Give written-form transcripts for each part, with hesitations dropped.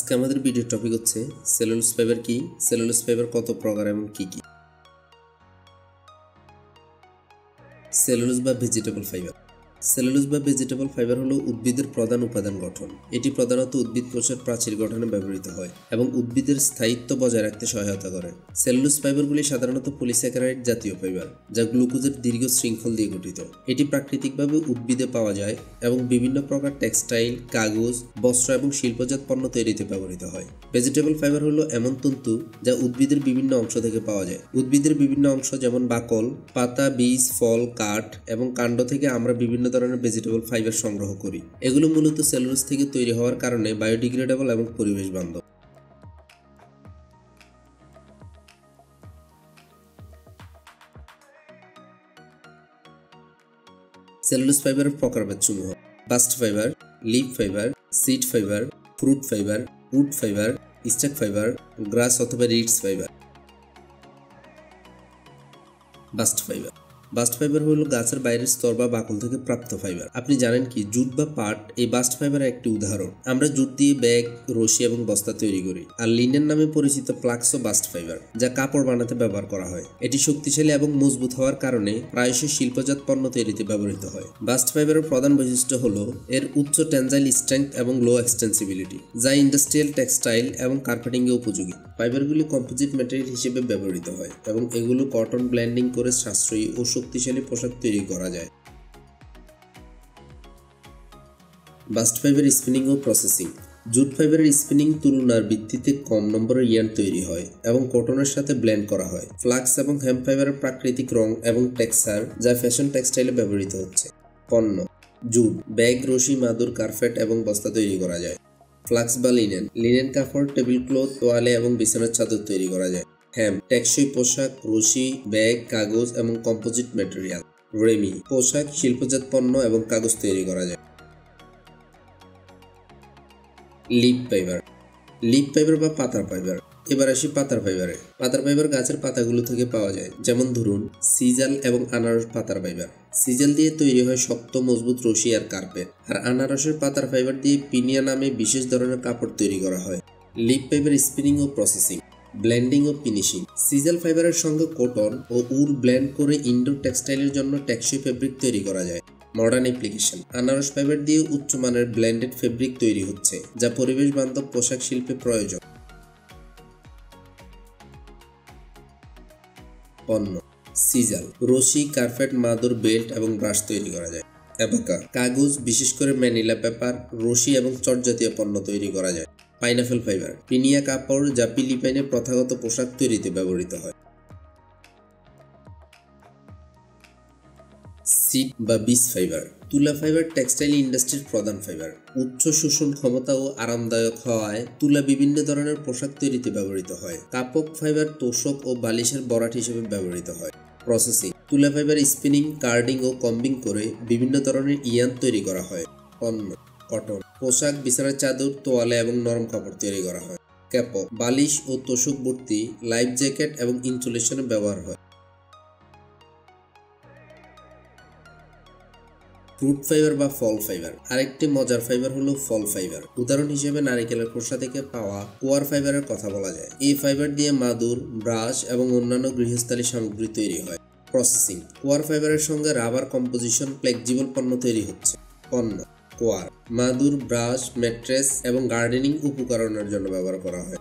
আজকে আমাদের ভিডিওর টপিক হচ্ছে সেলুলোজ ফাইবার কি, সেলুলোজ ফাইবার কত প্রকার এবং কি কি। সেলুলোজ বা ভেজিটেবল ফাইবার। সেলুলোজ বা ভেজিটেবল ফাইবার হলো উদ্ভিদের প্রধান উপাদান গঠন। এটি প্রধানত উদ্ভিদ কোষের প্রাচীর গঠনে ব্যবহৃত হয় এবং উদ্ভিদের স্থায়িত্ব বজায় রাখতে সহায়তা করে। সেলুলোজ ফাইবারগুলি সাধারণত পলিস্যাকারাইড জাতীয় ফাইবার, যা গ্লুকোজের দীর্ঘ শৃঙ্খল দিয়ে গঠিত। এটি প্রাকৃতিকভাবে উদ্ভিদে পাওয়া যায় এবং বিভিন্ন প্রকার টেক্সটাইল, কাগজ, বস্ত্র এবং শিল্পজাত পণ্য তৈরিতে ব্যবহৃত হয়। ভেজিটেবল ফাইবার হলো এমন তন্তু যা উদ্ভিদের বিভিন্ন অংশ থেকে পাওয়া যায়। উদ্ভিদের বিভিন্ন অংশ যেমন বাকল, পাতা, বীজ, ফল, কাঠ এবং কাণ্ড থেকে আমরা বিভিন্ন ধরনের ভেজিটেবল ফাইবার সংগ্রহ করি। এগুলো মূলত সেলুলোজ থেকে তৈরি হওয়ার কারণে বায়োডিগ্রেডেবল এবং পরিবেশ বান্ধব। সেলুলোজ ফাইবারের প্রকারভেদসমূহ: bast fibre, leaf fibre, seed fibre, fruit fibre, wood fibre, stalk fibre, grass অথবা reeds fibre. Bast fibre. Bast fibre হলো গাছের বাইরের স্তর বা বাকল থেকে প্রাপ্ত ফাইবার। আপনি জানেন কি জুট বা পাট এই বাস্ট ফাইবারের একটি উদাহরণ। আমরা জুট দিয়ে ব্যাগ, রশি এবং বস্তা তৈরি করি। আর লিনেন নামে পরিচিত ফ্লাক্সও বাস্ট ফাইবার, যা কাপড় বানাতে ব্যবহার করা হয়। এটি শক্তিশালী এবং মজবুত হওয়ার কারণে প্রায়শই শিল্পজাত পণ্য তৈরিতে ব্যবহৃত হয়। বাস্ট ফাইবারের প্রধান বৈশিষ্ট্য হলো এর উচ্চ টেনজাইল স্ট্রেংথ এবং লো এক্সটেন্সিবিলিটি, যা ইন্ডাস্ট্রিয়াল, টেক্সটাইল এবং কার্পেটিংয়ে উপযোগী। ফাইবারগুলি কম্পোজিট ম্যাটেরিয়াল হিসেবে ব্যবহৃত হয় এবং এগুলো কটন ব্লেন্ডিং করে সাশ্রয়ী ও শক্তিশালী পোশাক তৈরি করা যায়। বাস্ট ফাইবার স্পিনিং ও প্রসেসিং। জুট ফাইবারের স্পিনিং তুলনার ভিত্তিতে কম নম্বরের ইয়ার্ন তৈরি হয় এবং কটনের সাথে ব্লেন্ড করা হয়। ফ্লাক্স এবং হেম্প ফাইবারের প্রাকৃতিক রং এবং টেক্সচার, যা ফ্যাশন টেক্সটাইলে ব্যবহৃত হচ্ছে। পণ্য: জুট, ব্যাগ, রশি, মাদুর, কার্পেট এবং বস্তা তৈরি করা যায়। ফ্লাক্স বা লিনেন, লিনেন কাপড়, টেবিল ক্লথ, তোয়ালে এবং বিছানার চাদর তৈরি করা যায়। হেম্প, টেকসই পোশাক, রশি, ব্যাগ, কাগজ এবং কম্পোজিট ম্যাটেরিয়াল। রেমি, পোশাক, শিল্পজাত পণ্য এবং কাগজ তৈরি করা যায়। Leaf fibre. লিফ ফাইবার বা পাতার ফাইবার। এবার আসি পাতার ফাইবারে। পাতার ফাইবার গাছের পাতাগুলো থেকে পাওয়া যায়, যেমন ধরুন সিজাল এবং আনারস পাতার ফাইবার। সিজাল দিয়ে তৈরি হয় শক্ত মজবুত রশি আর কার্পেট, আর আনারসের পাতার ফাইবার দিয়ে পিনিয়া নামে বিশেষ ধরনের কাপড় তৈরি করা হয়। লিফ ফাইবার স্পিনিং ও প্রসেসিং, ব্লেন্ডিং ও ফিনিশিং। সিজাল ফাইবারের সঙ্গে কটন ও উল ব্লেন্ড করে ইনডোর টেক্সটাইলের জন্য টেকসই ফেব্রিক তৈরি করা যায়। মডার্ন অ্যাপ্লিকেশন: আনারস ফাইবার দিয়ে উচ্চমানের ব্লেন্ডেড ফেব্রিক তৈরি হচ্ছে, যা পরিবেশ বান্ধব পোশাক শিল্পে প্রয়োজন। পণ্য: সিজাল, রশি, কার্পেট, মাদুর, বেল্ট এবং ব্রাশ তৈরি করা যায়। অ্যাবাকা, কাগজ, বিশেষ করে ম্যানিলা পেপার, রশি এবং চটজাতীয় পণ্য তৈরি করা যায়। পাইনাপেল ফাইবার, পিনিয়া কাপড়, যা ফিলিপাইনে প্রথাগত পোশাক তৈরিতে ব্যবহৃত হয়। সিড বা বীজ ফাইবার। তুলা ফাইবার টেক্সটাইল ইন্ডাস্ট্রির প্রধান ফাইবার। উচ্চ শোষণ ক্ষমতা ও আরামদায়ক হওয়ায় তুলা বিভিন্ন ধরনের পোশাক তৈরিতে ব্যবহৃত হয়। কাপক ফাইবার তোষক ও বালিশের বরাট হিসেবে ব্যবহৃত হয়। প্রসেসিং: তুলা ফাইবার স্পিনিং, কার্ডিং ও কম্বিং করে বিভিন্ন ধরনের ইয়ার্ন তৈরি করা হয়। পণ্য: কটন, পোশাক, বিছানার চাদর, তোয়ালে এবং নরম কাপড় তৈরি করা হয়। ক্যাপক, বালিশ ও তোষক ভর্তি, লাইফ জ্যাকেট এবং ইনসুলেশনে ব্যবহার হয়। ফ্রুট ফাইবার বা ফল ফাইবার। আরেকটি মজার ফাইবার হলো ফল ফাইবার। উদাহরণ হিসেবে নারিকেলের খোসা থেকে পাওয়া কোয়ার ফাইবারের কথা বলা যায়। এই ফাইবার দিয়ে মাদুর, ব্রাশ এবং অন্যান্য গৃহস্থালী সামগ্রী তৈরি হয়। প্রসেসিং: কোয়ার ফাইবারের সঙ্গে রাবার কম্পোজিশন ফ্লেক্সিবল পণ্য তৈরি হচ্ছে। পণ্য: কোয়ার, মাদুর, ব্রাশ, ম্যাট্রেস এবং গার্ডেনিং উপকরণের জন্য ব্যবহার করা হয়।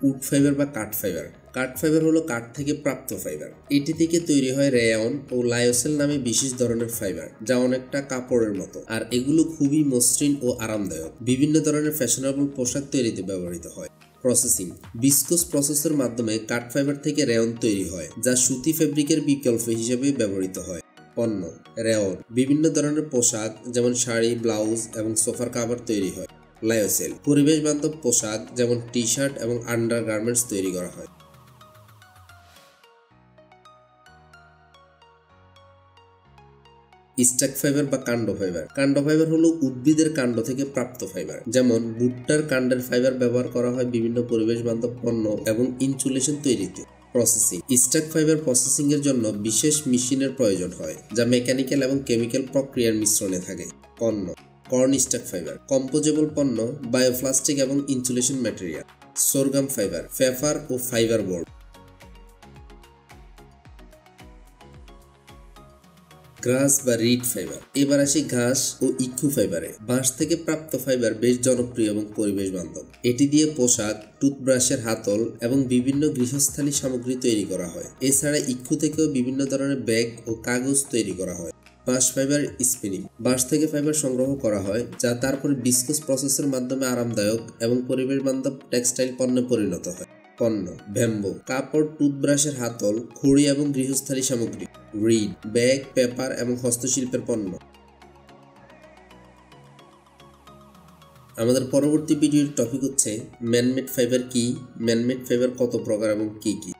উড ফাইবার বা কাঠ ফাইবার। কাঠ ফাইবার হলো কাঠ থেকে প্রাপ্ত ফাইবার। এটি থেকে তৈরি হয় রেয়ন ও লায়োসেল নামে বিশেষ ধরনের ফাইবার, যা অনেকটা কাপড়ের মতো, আর এগুলো খুবই মসৃণ ও আরামদায়ক। বিভিন্ন ধরনের ফ্যাশনেবল পোশাক তৈরিতে ব্যবহৃত হয়। প্রসেসিং: ভিসকোস প্রসেসের মাধ্যমে কাঠ ফাইবার থেকে রেয়ন তৈরি হয়, যা সুতি ফেব্রিকের বিকল্প হিসেবে ব্যবহৃত হয়। পণ্য: রেয়ন, বিভিন্ন ধরনের পোশাক যেমন শাড়ি, ব্লাউজ এবং সোফার কাভার তৈরি হয়। লায়োসেল, পরিবেশ বান্ধব পোশাক যেমন টি শার্ট এবং আন্ডারগার্মেন্টস তৈরি করা হয়। স্ট্যাক ফাইবার বা কাণ্ড ফাইবার। কাণ্ড ফাইবার হলো উদ্ভিদের কাণ্ড থেকে প্রাপ্ত ফাইবার, যেমন ভুট্টার কাণ্ডের ফাইবার ব্যবহার করা হয় বিভিন্ন পরিবেশ বান্ধব পণ্য এবং ইনসুলেশন তৈরিতে। প্রসেসিং: স্ট্যাক ফাইবার প্রসেসিং এর জন্য বিশেষ মেশিনের প্রয়োজন হয়, যা মেকানিক্যাল এবং কেমিক্যাল প্রক্রিয়ার মিশ্রণে থাকে। পণ্য: কর্ন স্টাক ফাইবার, কম্পোজেবল পণ্য, বায়োপ্লাস্টিক এবং ইনসুলেশন ম্যাটেরিয়াল। সরগম ফাইবার, পেপার ও ফাইবার বোর্ড। ঘাস বা রিড ফাইবার। এবার আসি ঘাস ও ইক্ষু ফাইবারে। বাঁশ থেকে প্রাপ্ত ফাইবার বেশ জনপ্রিয় এবং পরিবেশ বান্ধব। এটি দিয়ে পোশাক, টুথব্রাশের হাতল এবং বিভিন্ন গৃহস্থালী সামগ্রী তৈরি করা হয়। এছাড়া ইক্ষু থেকেও বিভিন্ন ধরনের ব্যাগ ও কাগজ তৈরি করা হয়। বাঁশ ফাইবার স্পিনিং। বাঁশ থেকে ফাইবার সংগ্রহ করা হয়, যা তারপরে বিস্কুস প্রসেসের মাধ্যমে আরামদায়ক এবং পরিবেশ বান্ধব টেক্সটাইল পণ্যে পরিণত হয়। পণ্য: ব্যাম্বো, কাপড়, টুথব্রাশের হাতল, খড়ি এবং গৃহস্থালী সামগ্রী। রিড, ব্যাগ, পেপার এবং হস্তশিল্পের পণ্য। আমাদের পরবর্তী ভিডিওর টপিক হচ্ছে ম্যানমেড ফাইবার কি, ম্যানমেড ফাইবার কত প্রকার এবং কি কি।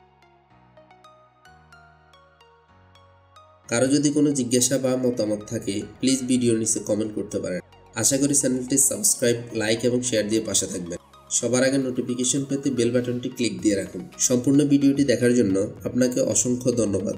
কারো যদি কোনো জিজ্ঞাসা বা মতামত থাকে প্লিজ ভিডিওর নিচে কমেন্ট করতে পারেন। আশা করি চ্যানেলটি সাবস্ক্রাইব, লাইক এবং শেয়ার দিয়ে পাশে থাকবেন। সবার আগে নোটিফিকেশন পেতে বেল বাটনটি ক্লিক দিয়ে রাখুন। সম্পূর্ণ ভিডিওটি দেখার জন্য আপনাকে অসংখ্য ধন্যবাদ।